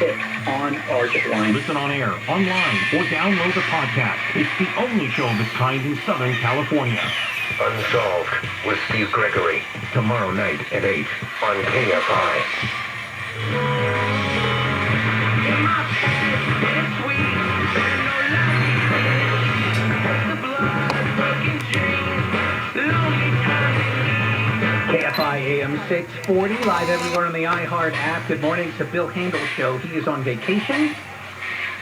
hit on our line. Listen on air, online, or download the podcast. It's the only show of its kind in Southern California. Unsolved with Steve Gregory. Tomorrow night at 8 on KFI. KFI AM 640, live everywhere on the iHeart app. Good morning. It's the Bill Handel Show. He is on vacation,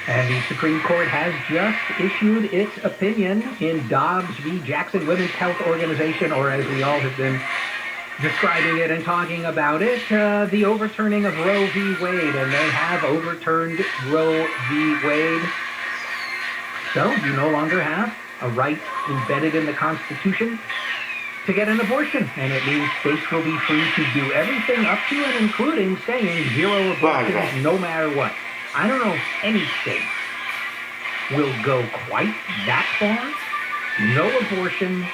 and the Supreme Court has just issued its opinion in Dobbs v. Jackson Women's Health Organization, or as we all have been describing it and talking about it, the overturning of Roe v. Wade, and they have overturned Roe v. Wade. So you no longer have a right embedded in the Constitution to get an abortion, and it means states will be free to do everything up to and including saying 0 abortions no matter what. I don't know if any state will go quite that far. No abortion,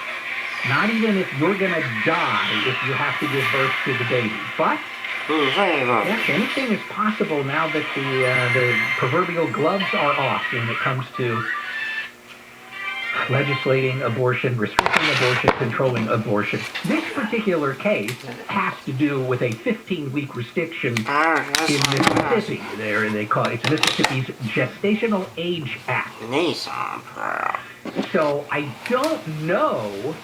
not even if you're going to die if you have to give birth to the baby. But yes, anything is possible now that the proverbial gloves are off when it comes to legislating abortion, restricting abortion, controlling abortion. This particular case has to do with a 15-week restriction in Mississippi. There they call it. It's Mississippi's Gestational Age Act. So I don't know.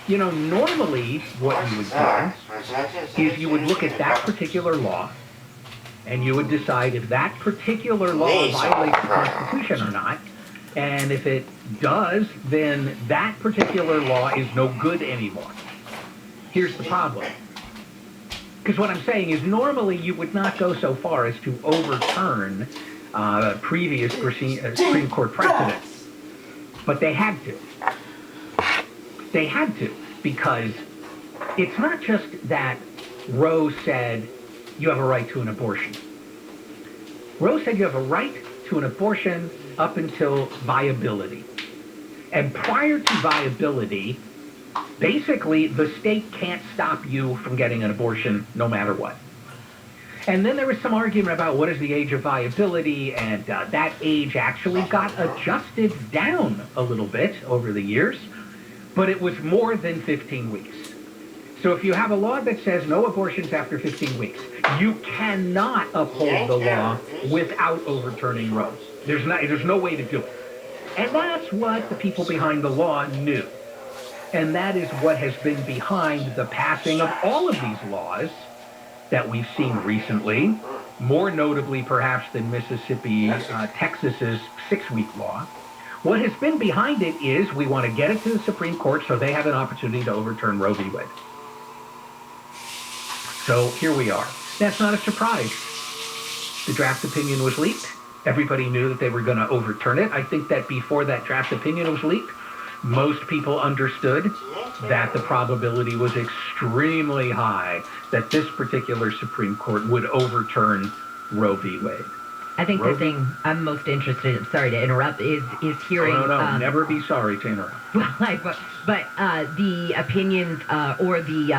You know, normally what you would do is you would look at that particular law and you would decide if that particular law violates the Constitution or not. And if it does, then that particular law is no good anymore. Here's the problem. Because what I'm saying is normally you would not go so far as to overturn previous Supreme Court precedents. But they had to. They had to, because it's not just that Roe said you have a right to an abortion. Roe said you have a right to an abortion up until viability. And prior to viability, basically the state can't stop you from getting an abortion no matter what. And then there was some argument about what is the age of viability, and that age actually got adjusted down a little bit over the years, but it was more than 15 weeks. So if you have a law that says no abortions after 15 weeks, you cannot uphold the law without overturning Roe. There's no way to do it. And that's what the people behind the law knew. And that is what has been behind the passing of all of these laws that we've seen recently, more notably perhaps than Mississippi, Texas's 6-week law. What has been behind it is we want to get it to the Supreme Court so they have an opportunity to overturn Roe v. Wade. So here we are. That's not a surprise. The draft opinion was leaked. Everybody knew that they were going to overturn it. I think that before that draft opinion was leaked, most people understood that the probability was extremely high that this particular Supreme Court would overturn Roe v. Wade. I think the thing I'm most interested in, sorry to interrupt, is hearing... No, never be sorry to interrupt. But the opinions or the,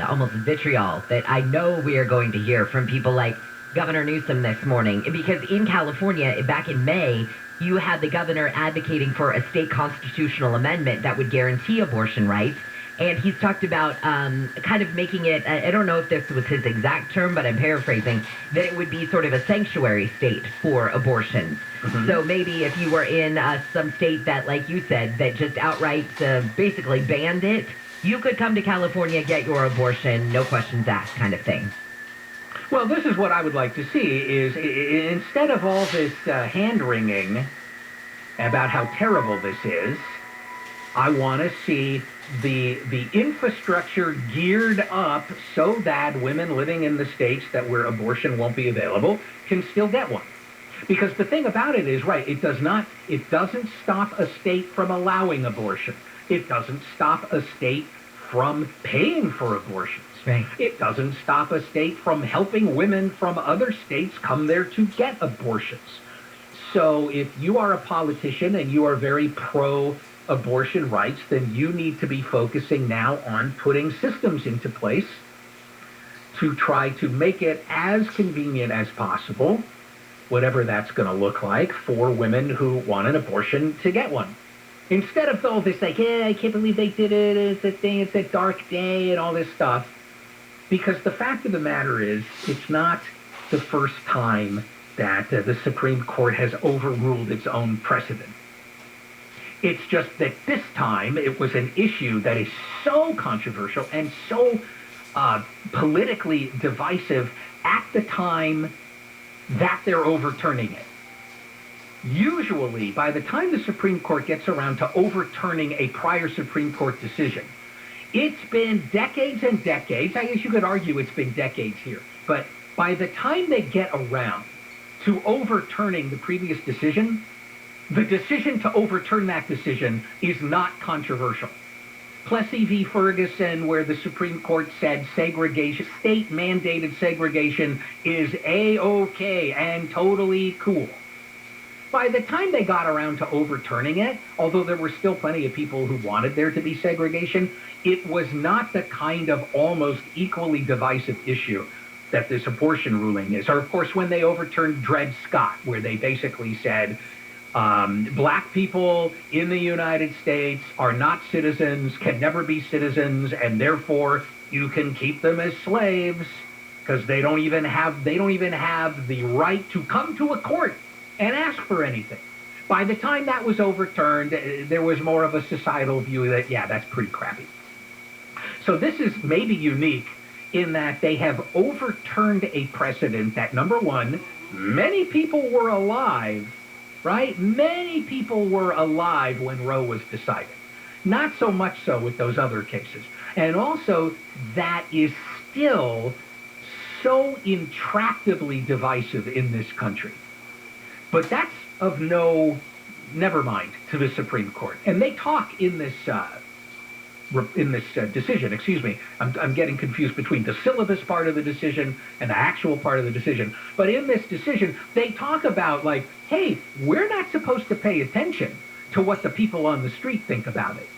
almost vitriol that I know we are going to hear from people like Governor Newsom this morning, because in California, back in May, you had the governor advocating for a state constitutional amendment that would guarantee abortion rights. And he's talked about kind of making it, I don't know if this was his exact term, but I'm paraphrasing, that it would be sort of a sanctuary state for abortions. Mm-hmm. So maybe if you were in some state that, like you said, that just outright basically banned it, you could come to California, get your abortion, no questions asked kind of thing. Well, this is what I would like to see, is instead of all this hand-wringing about how terrible this is, I want to see the infrastructure geared up so that women living in the states that where abortion won't be available can still get one. Because the thing about it is, right, it doesn't stop a state from allowing abortion. It doesn't stop a state from paying for abortions. Right. It doesn't stop a state from helping women from other states come there to get abortions. So if you are a politician and you are very pro-abortion rights, then you need to be focusing now on putting systems into place to try to make it as convenient as possible, whatever that's going to look like, for women who want an abortion to get one. Instead of all this, like, yeah, I can't believe they did it, it's a thing, it's a dark day, and all this stuff. Because the fact of the matter is, it's not the first time that the Supreme Court has overruled its own precedent. It's just that this time it was an issue that is so controversial and so politically divisive at the time that they're overturning it. Usually, by the time the Supreme Court gets around to overturning a prior Supreme Court decision, it's been decades and decades. I guess you could argue it's been decades here. But by the time they get around to overturning the previous decision, the decision to overturn that decision is not controversial. Plessy v. Ferguson, where the Supreme Court said segregation, state-mandated segregation, is A-OK and totally cool. By the time they got around to overturning it, although there were still plenty of people who wanted there to be segregation, it was not the kind of almost equally divisive issue that this abortion ruling is. Or, of course, when they overturned Dred Scott, where they basically said, black people in the United States are not citizens, can never be citizens, and therefore you can keep them as slaves because they don't even have the right to come to a court and ask for anything. By the time that was overturned, there was more of a societal view that, yeah, that's pretty crappy. So this is maybe unique in that they have overturned a precedent that, number one, many people were alive, right? Many people were alive when Roe was decided. Not so much so with those other cases. And also, that is still so intractably divisive in this country. But that's of never mind to the Supreme Court. And they talk in this decision, excuse me, I'm getting confused between the syllabus part of the decision and the actual part of the decision. But in this decision, they talk about, like, hey, we're not supposed to pay attention to what the people on the street think about it.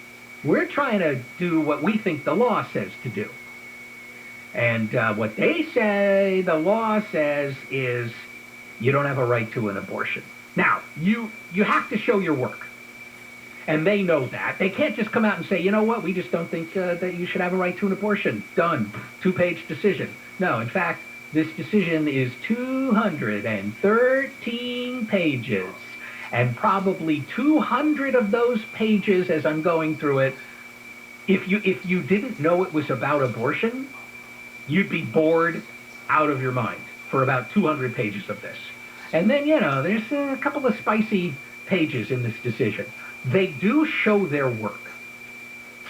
We're trying to do what we think the law says to do. And what they say the law says is you don't have a right to an abortion. Now, you have to show your work. And they know that. They can't just come out and say, you know what, we just don't think that you should have a right to an abortion. Done. 2-page decision. No, in fact, this decision is 213 pages. And probably 200 of those pages, as I'm going through it, if you didn't know it was about abortion, you'd be bored out of your mind for about 200 pages of this. And then, there's a couple of spicy pages in this decision. They do show their work.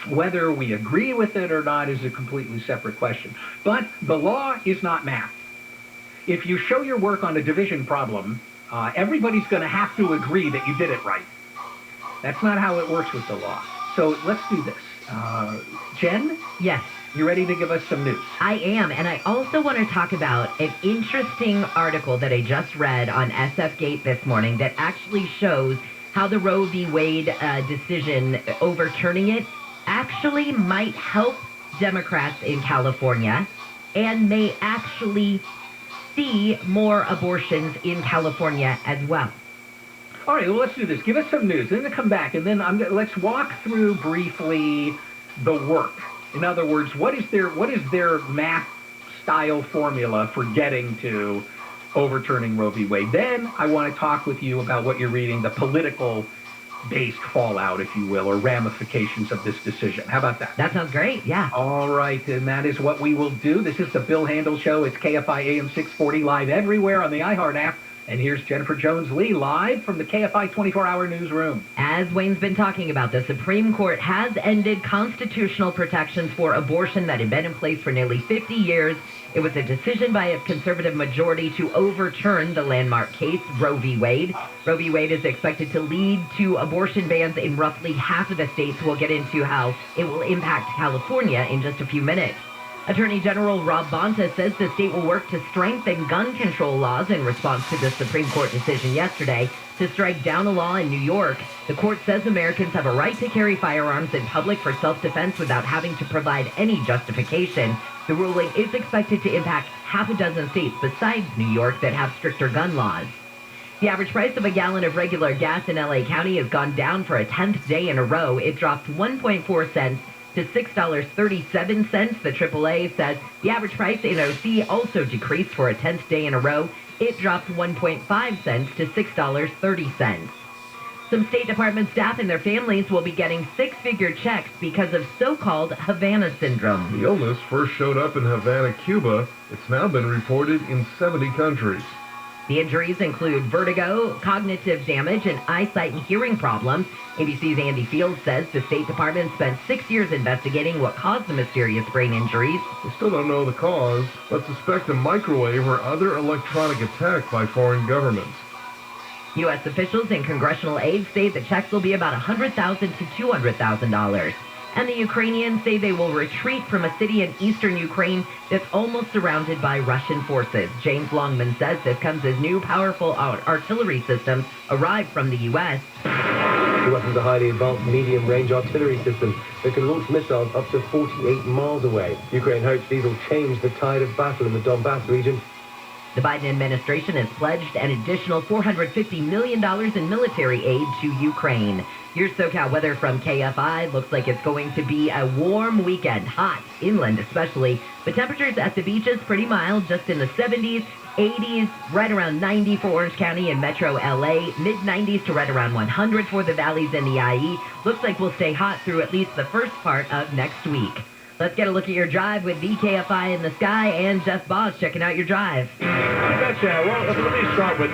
Whether we agree with it or not is a completely separate question. But the law is not math. If you show your work on a division problem, everybody's going to have to agree that you did it right. That's not how it works with the law. So let's do this. Jen? Yes. You ready to give us some news? I am, and I also want to talk about an interesting article that I just read on SF Gate this morning that actually shows how the Roe v. Wade decision, overturning it, actually might help Democrats in California and may actually see more abortions in California as well. All right, well, let's do this. Give us some news. Then come back, and then let's walk through briefly the work. In other words, what is their math-style formula for getting to overturning Roe v. Wade? Then I want to talk with you about what you're reading, the political-based fallout, if you will, or ramifications of this decision. How about that? That sounds great, yeah. All right, and that is what we will do. This is the Bill Handel Show. It's KFI AM 640 live everywhere on the iHeart app. And here's Jennifer Jones-Lee live from the KFI 24-hour newsroom. As Wayne's been talking about, the Supreme Court has ended constitutional protections for abortion that had been in place for nearly 50 years. It was a decision by a conservative majority to overturn the landmark case, Roe v. Wade. Roe v. Wade is expected to lead to abortion bans in roughly half of the states. We'll get into how it will impact California in just a few minutes. Attorney General Rob Bonta says the state will work to strengthen gun control laws in response to the Supreme Court decision yesterday to strike down a law in New York. The court says Americans have a right to carry firearms in public for self-defense without having to provide any justification. The ruling is expected to impact half a dozen states besides New York that have stricter gun laws. The average price of a gallon of regular gas in LA County has gone down for a 10th day in a row. It dropped 1.4 cents to $6.37. The AAA says the average price in OC also decreased for a 10th day in a row. It dropped 1.5 cents to $6.30. Some State Department staff and their families will be getting six-figure checks because of so-called Havana syndrome. The illness first showed up in Havana, Cuba. It's now been reported in 70 countries. The injuries include vertigo, cognitive damage, and eyesight and hearing problems. ABC's Andy Fields says the State Department spent 6 years investigating what caused the mysterious brain injuries. We still don't know the cause, but suspect a microwave or other electronic attack by foreign governments. U.S. officials and congressional aides say the checks will be about $100,000 to $200,000. And the Ukrainians say they will retreat from a city in eastern Ukraine that's almost surrounded by Russian forces. James Longman says this comes as new powerful artillery systems arrive from the U.S. The weapon's a highly advanced medium-range artillery system that can launch missiles up to 48 miles away. Ukraine hopes these will change the tide of battle in the Donbass region. The Biden administration has pledged an additional $450 million in military aid to Ukraine. Here's SoCal weather from KFI. Looks like it's going to be a warm weekend, hot, inland especially. But temperatures at the beaches pretty mild, just in the 70s, 80s, right around 90 for Orange County and Metro LA, mid-90s to right around 100 for the valleys and the IE. Looks like we'll stay hot through at least the first part of next week. Let's get a look at your drive with the KFI in the sky and Jeff Boss checking out your drive. I betcha. Well, let me start with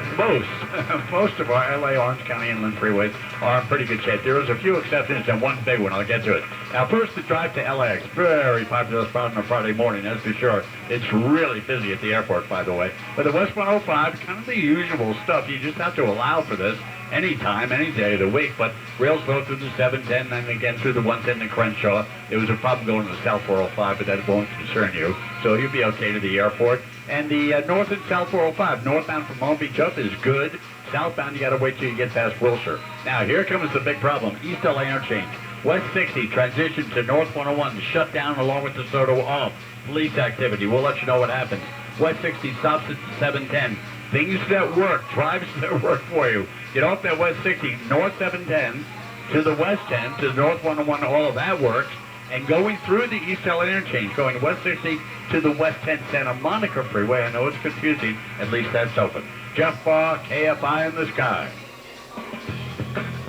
most of our LA Orange County inland freeways are in pretty good shape. There is a few exceptions and one big one. I'll get to it. Now, first, the drive to LAX. Very popular spot on a Friday morning, that's for sure. It's really busy at the airport, by the way. But the West 105, kind of the usual stuff. You just have to allow for this anytime, any day of the week. But real slow through the 710 and again through the 110 to Crenshaw. There was a problem going to the South 405, but that won't concern you. So you'll be okay to the airport. And the north and south 405, northbound from Long Beach up is good. Southbound, you got to wait till you get past Wilshire. Now, here comes the big problem. East LA interchange. West 60 transition to North 101, shut down along with DeSoto off. Police activity. We'll let you know what happens. West 60 stops at 710. Things that work, drives that work for you. Get off that West 60, North 710 to the West 10 to the North 101. All of that works. And going through the East LA interchange, going West 60 to the West 10 Santa Monica Freeway. I know it's confusing. At least that's open. Jeff Barr, KFI in the sky.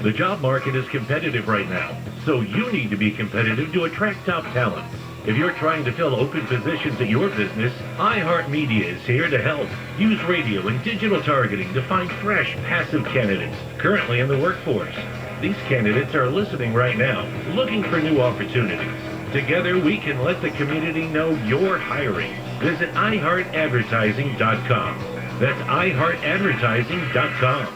The job market is competitive right now, so you need to be competitive to attract top talent. If you're trying to fill open positions at your business, iHeartMedia is here to help. Use radio and digital targeting to find fresh, passive candidates currently in the workforce. These candidates are listening right now, looking for new opportunities. Together, we can let the community know you're hiring. Visit iHeartAdvertising.com. That's iHeartAdvertising.com.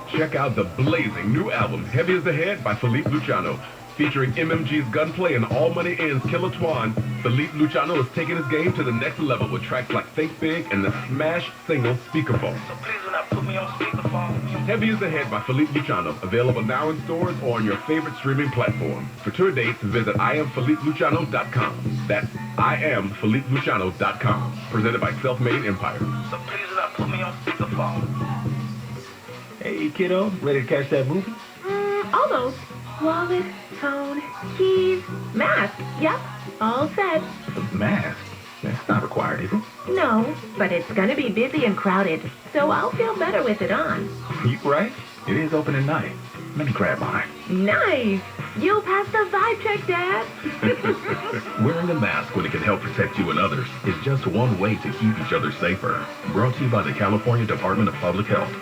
Check out the blazing new album, Heavy as the Head by Philippe Luciano. Featuring MMG's gunplay and All Money In's Killer Twan, Philippe Luciano is taking his game to the next level with tracks like Think Big and the smash single Speakerphone. So please do not put me on speakerphone. Heavy as the Head by Philippe Luciano, available now in stores or on your favorite streaming platform. For tour dates, visit IamPhilippeLuciano.com. That's IamPhilippeLuciano.com. Presented by Self-Made Empire. So please do not put me on speakerphone. Hey, kiddo, ready to catch that movie? Almost. Wallet, phone, keys, mask. Yep, all set. The mask? That's not required, is it? No, but it's gonna be busy and crowded, so I'll feel better with it on. You right. It is open at night. Let me grab mine. Nice. You'll pass the vibe check, Dad. Wearing a mask when it can help protect you and others is just one way to keep each other safer. Brought to you by the California Department of Public Health.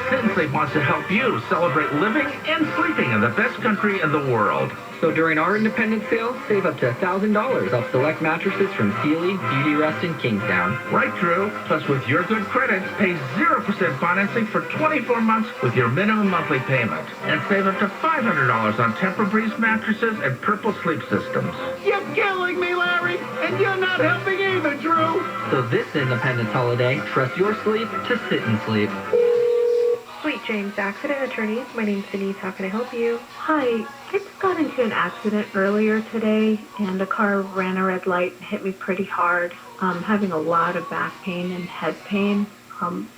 FinSleep wants to help you celebrate living and sleeping in the best country in the world. So during our independent sale, save up to $1,000 off select mattresses from Sealy, Beauty Rest, and Kingstown. Right, Drew. Plus, with your good credit, pay 0% financing for 24 months with your minimum monthly payment. And save up to $500 on Tempur-Breeze mattresses and Purple Sleep Systems. You're killing me, Larry! And you're not helping either, Drew! So this Independence holiday, trust your sleep to sit and sleep. Sweet James Accident Attorneys. My name's Denise. How can I help you? Hi. I just got into an accident earlier today, and a car ran a red light and hit me pretty hard. I'm having a lot of back pain and head pain.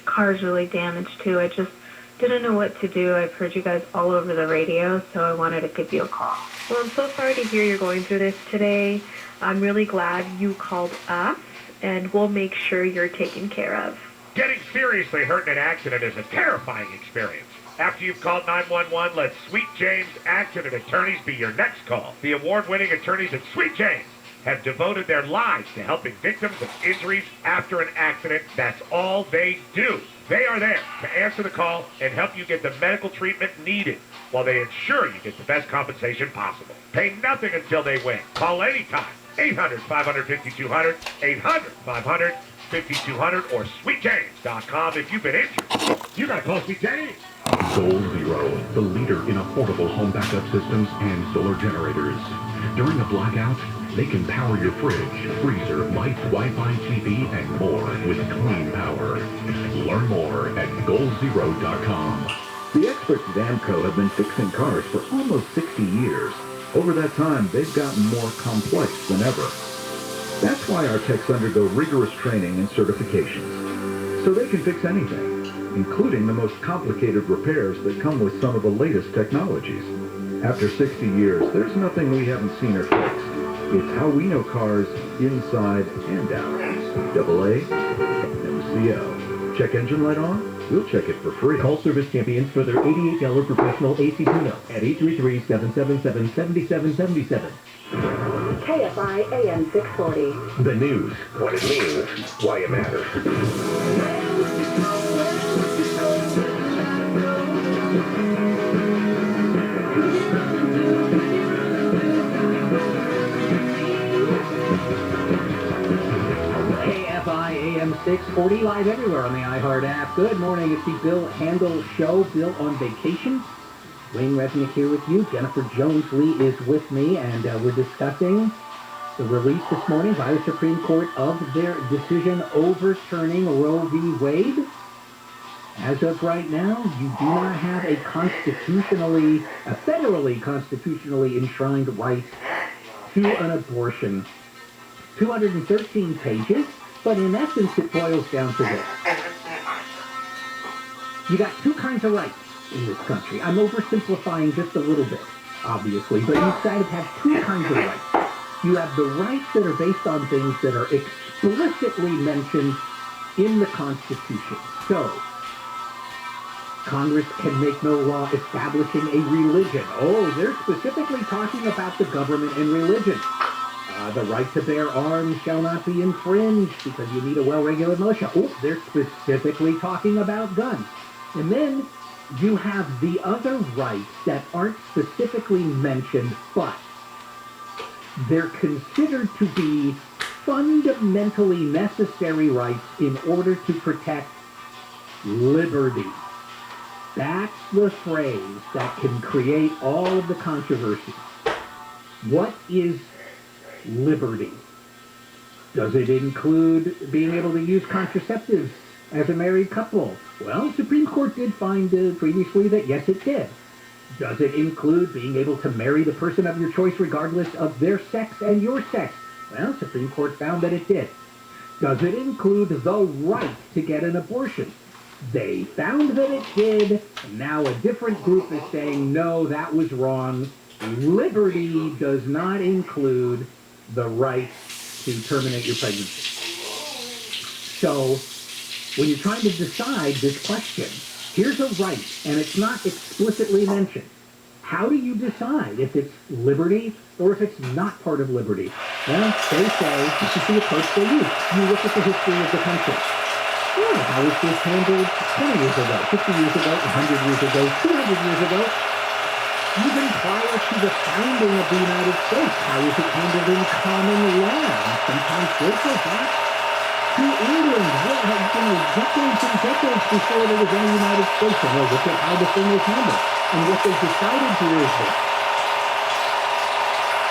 Car's really damaged too. I just didn't know what to do. I've heard you guys all over the radio, so I wanted to give you a call. Well, I'm so sorry to hear you're going through this today. I'm really glad you called us, and we'll make sure you're taken care of. Getting seriously hurt in an accident is a terrifying experience. After you've called 911, let Sweet James Accident Attorneys be your next call. The award-winning attorneys at Sweet James have devoted their lives to helping victims of injuries after an accident. That's all they do. They are there to answer the call and help you get the medical treatment needed while they ensure you get the best compensation possible. Pay nothing until they win. Call anytime. 800-500-5200, 800-500-5200, or SweetJames.com if you've been injured. You gotta call Sweet James. Goal Zero, the leader in affordable home backup systems and solar generators. During a blackout, they can power your fridge, freezer, lights, Wi-Fi, TV, and more with clean power. Learn more at GoalZero.com. The experts at AMCO have been fixing cars for almost 60 years. Over that time, they've gotten more complex than ever. That's why our techs undergo rigorous training and certifications, so they can fix anything, including the most complicated repairs that come with some of the latest technologies. After 60 years, there's nothing we haven't seen or fixed. It's how we know cars inside and out. AA, MCO. Check engine light on? We'll check it for free. Call Service Champions for their $88 professional AC tune-up at 833-777-7777. KFI AM 640. The news. What it means, why it matters. KFI AM 640, live everywhere on the iHeart app. Good morning, it's the Bill Handel Show. Bill on vacation. Wayne Resnick here with you. Jennifer Jones-Lee is with me, and we're discussing the release this morning by the Supreme Court of their decision overturning Roe v. Wade. As of right now, you do not have a federally constitutionally enshrined right to an abortion. 213 pages, but in essence it boils down to this. You got two kinds of rights in this country. I'm oversimplifying just a little bit, obviously, but you kind of have two kinds of rights. You have the rights that are based on things that are explicitly mentioned in the Constitution. So, Congress can make no law establishing a religion. Oh, they're specifically talking about the government and religion. The right to bear arms shall not be infringed because you need a well-regulated militia. Oh, they're specifically talking about guns. And then you have the other rights that aren't specifically mentioned, but they're considered to be fundamentally necessary rights in order to protect liberty. That's the phrase that can create all of the controversy. What is liberty? Does it include being able to use contraceptives as a married couple? Well, the Supreme Court did find previously that yes, it did. Does it include being able to marry the person of your choice regardless of their sex and your sex? Well, the Supreme Court found that it did. Does it include the right to get an abortion? They found that it did, and now a different group is saying, no, that was wrong. Liberty does not include the right to terminate your pregnancy. So, when you're trying to decide this question, here's a right, and it's not explicitly mentioned. How do you decide if it's liberty or if it's not part of liberty? Well, they say, this is the approach they use. You look at the history of the country. Well, how was this handled 20 years ago, 50 years ago, 100 years ago, 200 years ago? Even prior to the founding of the United States, how was it handled in common law? Sometimes they go back to England, decades and decades before there was any United States, and they'll look at how the thing was handled. And what they decided here is this.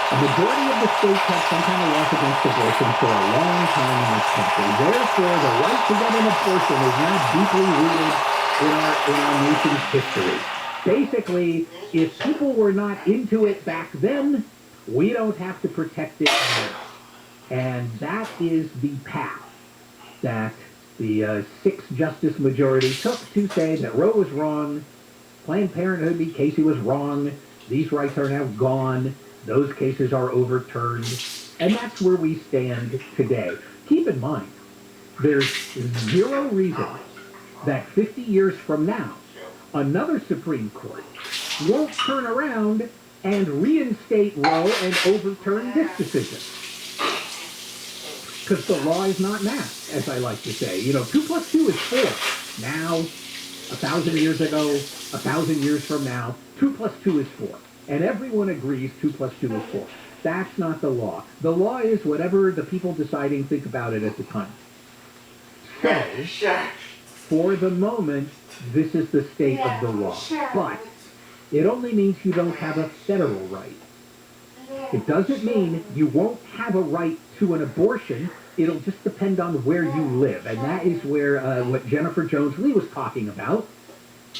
A majority of the states have some kind of laws against abortion for a long time in this country. Therefore, the right to get an abortion is not deeply rooted our nation's history. Basically, if people were not into it back then, we don't have to protect it now. And that is the path that the six-justice majority took to say that Roe was wrong, Planned Parenthood v. Casey was wrong, these rights are now gone, those cases are overturned, and that's where we stand today. Keep in mind, there's zero reason that 50 years from now, another Supreme Court won't turn around and reinstate Roe and overturn this decision. Because the law is not math, as I like to say. 2 plus 2 is 4. Now, 1,000 years ago, 1,000 years from now, 2 plus 2 is 4. And everyone agrees 2 plus 2 is 4. That's not the law. The law is whatever the people deciding think about it at the time. So, for the moment, this is the state of the law. But it only means you don't have a federal right. It doesn't mean you won't have a right to an abortion. It'll just depend on where you live. And that is where what Jennifer Jones-Lee was talking about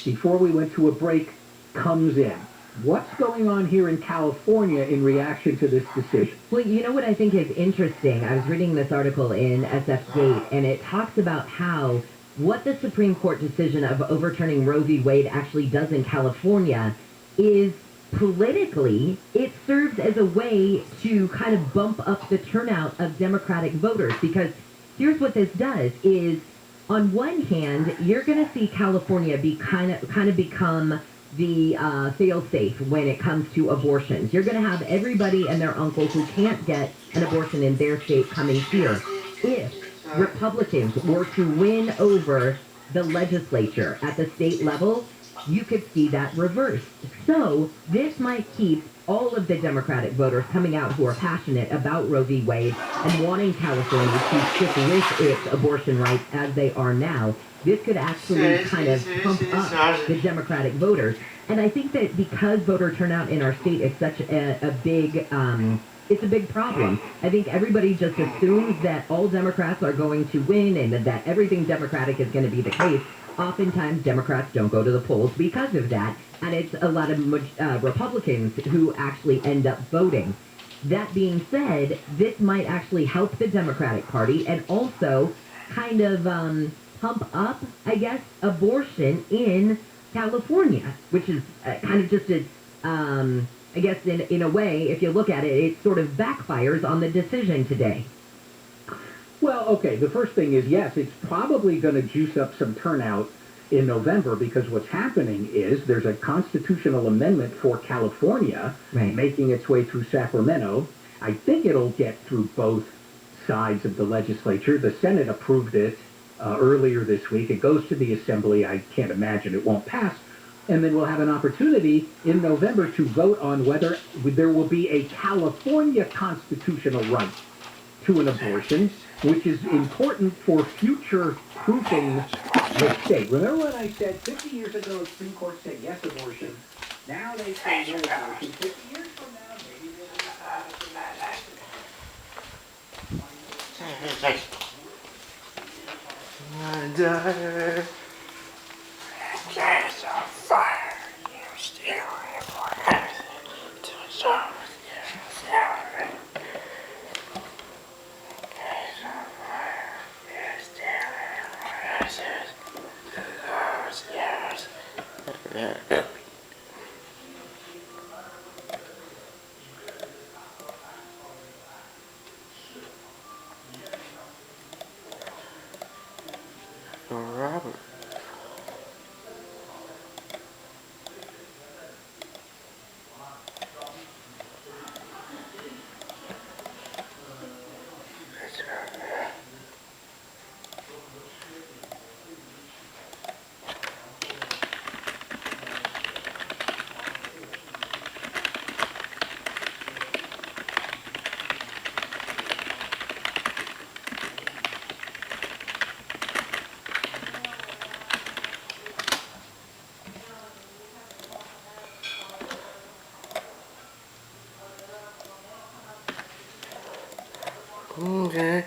before we went to a break comes in. What's going on here in California in reaction to this decision? Well, you know what I think is interesting? I was reading this article in SF Gate, and it talks about how what the Supreme Court decision of overturning Roe v. Wade actually does in California is politically, it serves as a way to kind of bump up the turnout of Democratic voters. Because here's what this does is, on one hand, you're going to see California be kind of become the fail-safe when it comes to abortions. You're going to have everybody and their uncle who can't get an abortion in their state coming here. If Republicans were to win over the legislature at the state level, you could see that reversed. So this might keep all of the Democratic voters coming out who are passionate about Roe v. Wade and wanting California to stick with its abortion rights as they are now. This could actually kind of pump up the Democratic voters. And I think that because voter turnout in our state is such a big it's a big problem. I think everybody just assumes that all Democrats are going to win and that everything Democratic is going to be the case. Oftentimes, Democrats don't go to the polls because of that, and it's a lot of Republicans who actually end up voting. That being said, this might actually help the Democratic Party and also kind of pump up, I guess, abortion in California, which is kind of just I guess in a way, if you look at it, it sort of backfires on the decision today. Well, okay, the first thing is, yes, it's probably going to juice up some turnout in November because what's happening is there's a constitutional amendment for California making its way through Sacramento. I think it'll get through both sides of the legislature. The Senate approved it earlier this week. It goes to the Assembly. I can't imagine it won't pass. And then we'll have an opportunity in November to vote on whether there will be a California constitutional right to an abortion, which is important for future-proofing the state. Remember when I said 50 years ago the Supreme Court said yes abortion? Now they say no abortion. 50 years from now, maybe they'll be There's a fire, you still have to solve it. Robert. Okay.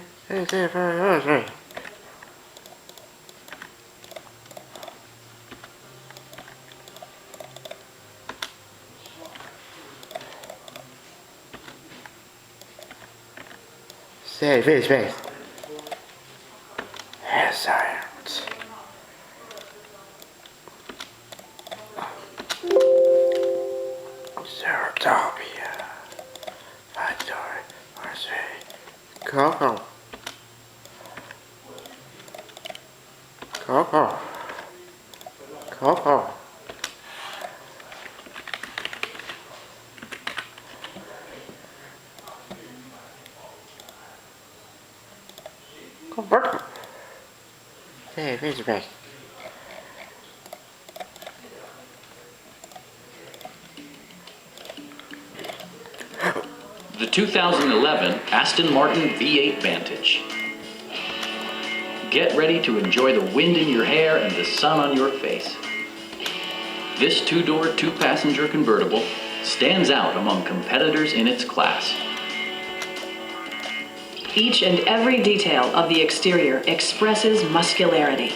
Stay face. Silence. Serotopia. Factory. Coco. Convertible. Hey, face. The 2011 Aston Martin V8 Vantage. Get ready to enjoy the wind in your hair and the sun on your face. This two-door, two-passenger convertible stands out among competitors in its class. Each and every detail of the exterior expresses muscularity.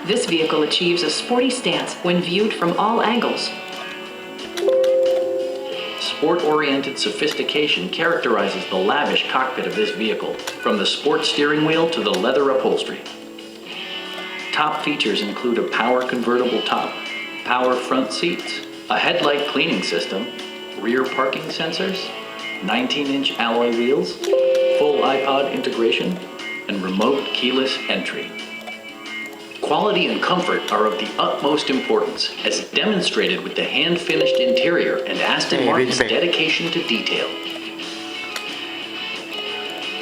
This vehicle achieves a sporty stance when viewed from all angles. Sport-oriented sophistication characterizes the lavish cockpit of this vehicle, from the sport steering wheel to the leather upholstery. Top features include a power convertible top, power front seats, a headlight cleaning system, rear parking sensors, 19-inch alloy wheels, full iPod integration, and remote keyless entry. Quality and comfort are of the utmost importance, as demonstrated with the hand-finished interior and Aston Martin's dedication to detail.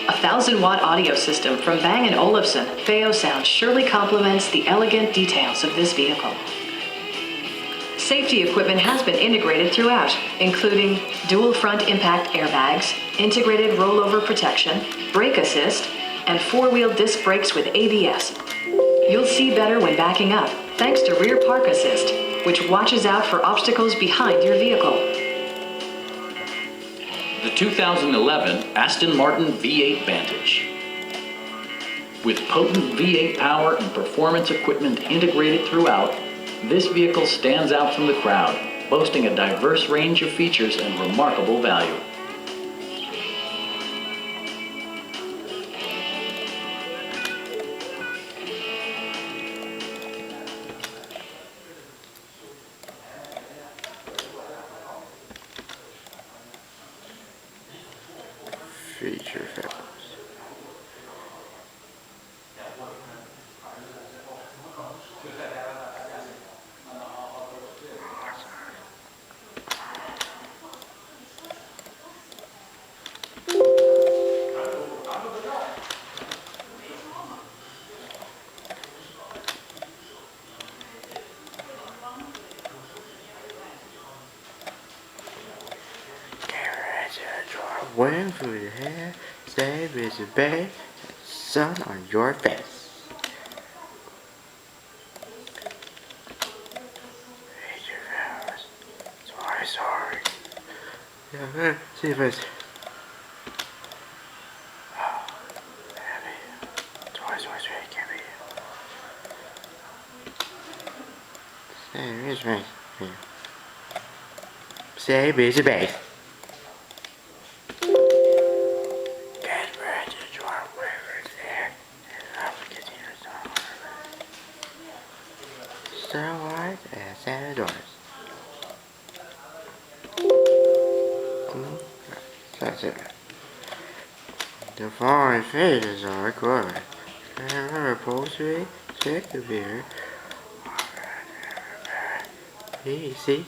A 1,000-watt audio system from Bang & Olufsen Feo Sound surely complements the elegant details of this vehicle. Safety equipment has been integrated throughout, including dual front impact airbags, integrated rollover protection, brake assist, and four-wheel disc brakes with ABS. You'll see better when backing up, thanks to rear park assist, which watches out for obstacles behind your vehicle. The 2011 Aston Martin V8 Vantage. With potent V8 power and performance equipment integrated throughout, this vehicle stands out from the crowd, boasting a diverse range of features and remarkable value. Feature films. Waiting for your hair, stay with your babe, sun on your face. Feature films. Sorry. Yeah, see if it's Say busy base. Get ready to draw rivers there. Star Wars and Santa Doors. That's it. The following phases are recorded. Remember upholstery, check the beer. See?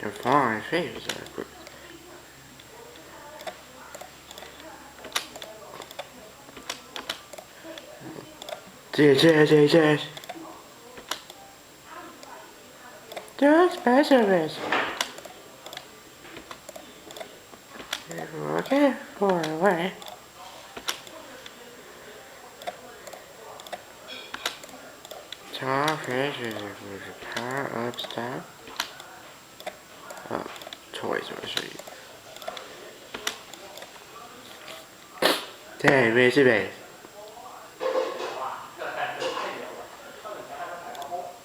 The following phases are recorded. Yes. The specialist. Okay, for away. Tall fishes with power up stop. Toys, I'll show you. There, where's the base?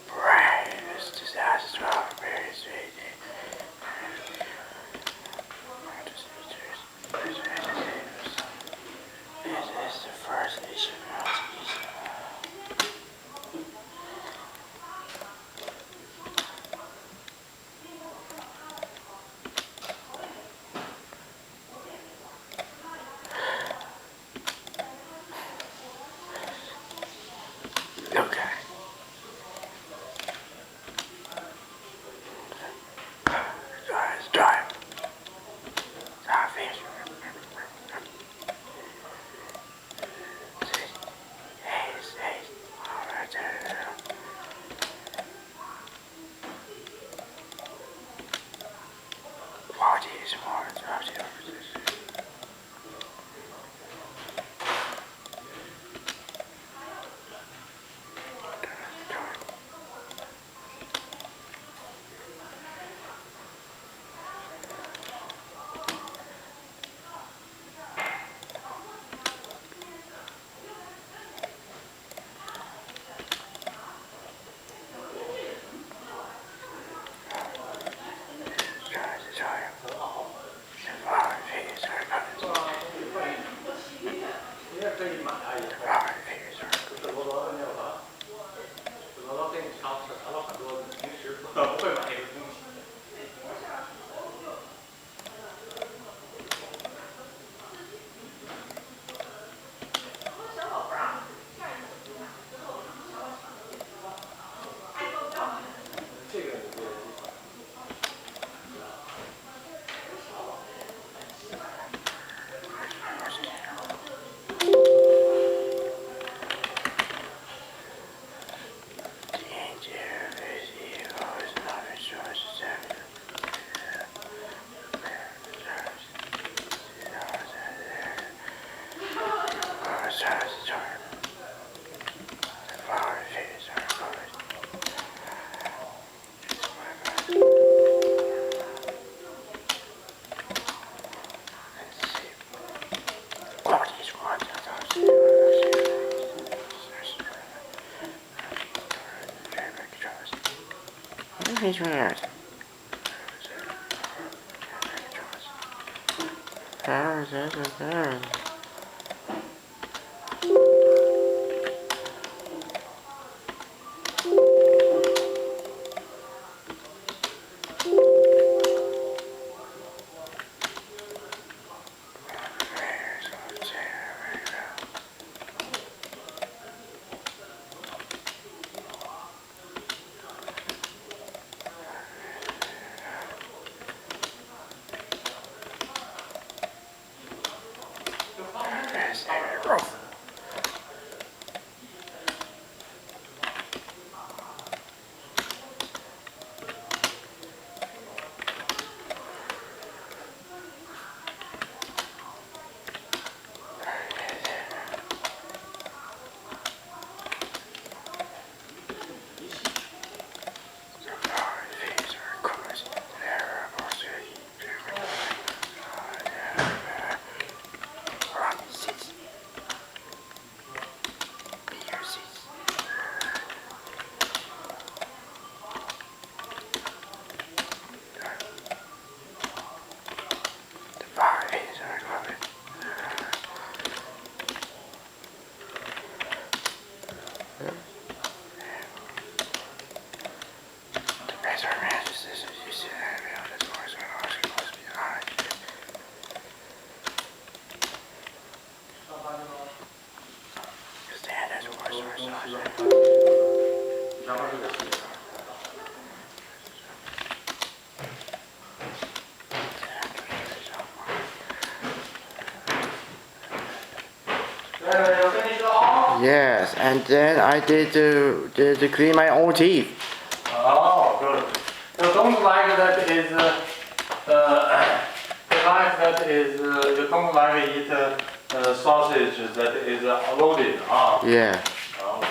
Breakfast is as strawberries, sweet. This is the first issue. Okay. Let's drive. Fish. Hey. All right there. Quality is more attractive. He's weird. How is this a thing? Yes, and then I did to clean my own teeth. Oh, good. You don't like that is you like that is you don't like eat sausage that is loaded. Yeah. Oh.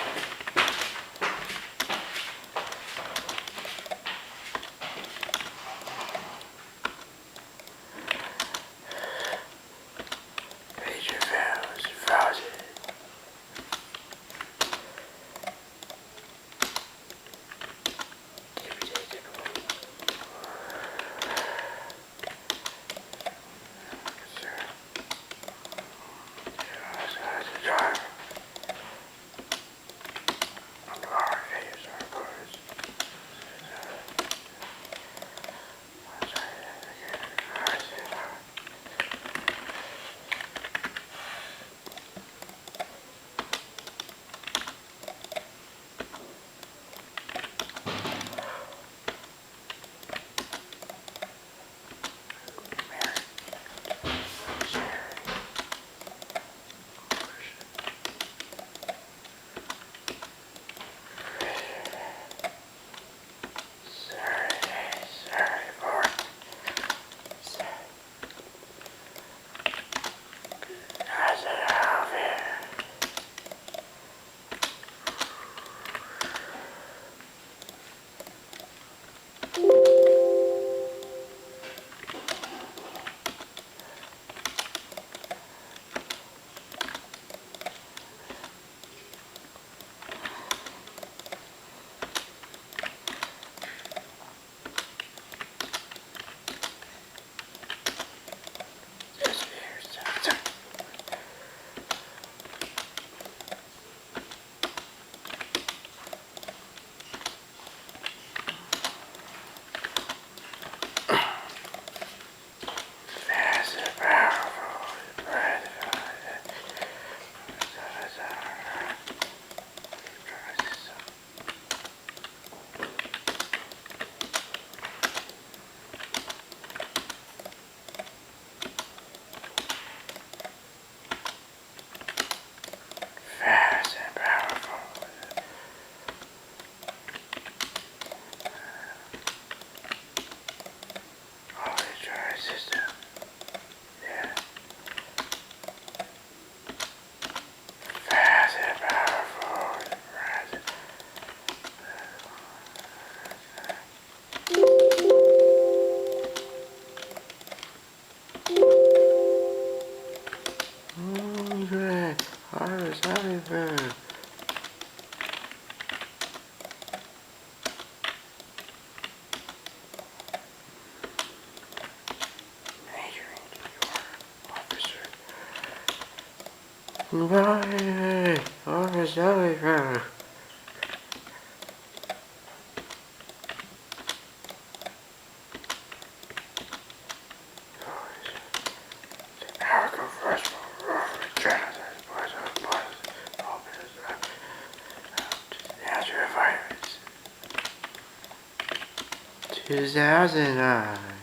Bye. Oh, sorry. Two thousand.